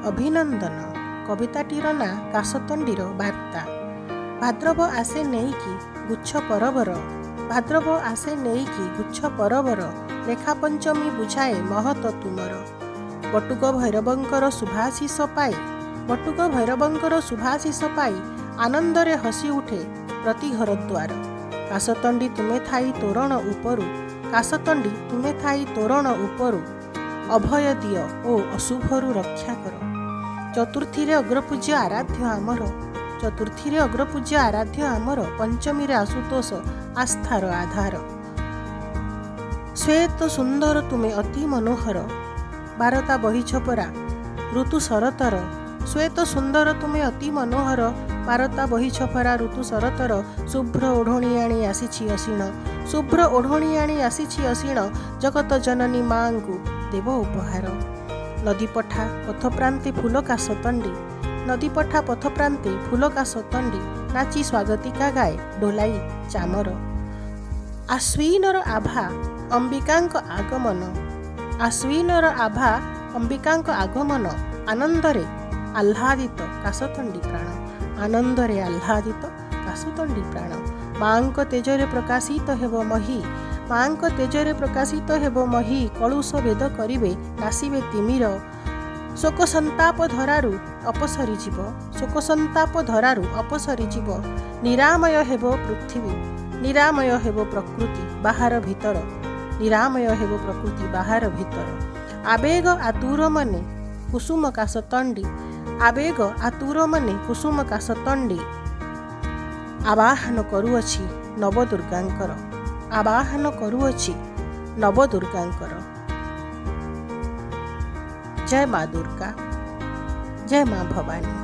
अभिनंदन कविताटीर ना काशतंडीर बार्ता। भाद्रव आसे नेइकी गुच्छ परबर, भाद्रव आसे नेइकी गुच्छ परबर, रेखा पंचमी बुझाए महत तुमर। बटुक भैरवंकर शुभाशीष पाई, बटुक भैरवंकर शुभाशीष पाई, आनंदरे हसी उठे प्रति घर द्वार। काशतंडी तुमे थाई तोरण उपरु, काशतंडी तुमे थाई तोरण उपरु, अभय दिय ओ अशुभरु रक्षा कर। चतुर्थी रे अग्रपूज्य आराध्य आमर, चतुर्थी रे अग्रपूज्य आराध्य आमर, पंचमी रे आशुतोष आस्थार आधार। श्वेत सुंदर तुमे अति मनोहर, बारता बहिछ परा ऋतु शरतर। श्वेत सुंदर तुमे अति मनोहर, बारता बहिछ परा ऋतु शरतर। शुभ्र ओढ़णी आनी आसीछि असीण, शुभ्र ओढ़णी आनी आसीछि असीण, जगत जननी मांकु देव उपहार। नदी पठा पथप्रांते फूल काशतंडी, नदी पठा पथप्रांते फूल काशतंडी, नाची स्वागतिका गाए डोलाई चामर। आश्विनर आभा अंबिकांक आगमन, आश्विनर आभा अंबिकांक आगमन, आनंदरे आह्लादित काशतंडी प्राण, आनंदरे आह्लादित काशतंडी प्राण। मांक तेजरे प्रकाशित हेब मही, मांक तेजरे प्रकाशित हेब मही, कलुष भेद करिवे नासिबे तिमिर। शोक संताप धरारु अपसरी जीव, शोक संताप धरारु अपसरी जीव, निरामय हेब पृथ्वी, निरामय हेब प्रकृति बाहर भीतर, निरामय हेब प्रकृति बाहर भीतर। आवेग आतुर मने कुसुम काशतंडी, आवेग आतुर मने कुसुम काशतंडी, आवाहन करुअछि नवदुर्गांकर, आवाहन करुअछि नवदुर्गांकर। जय माँ दुर्गा, जय माँ भवानी।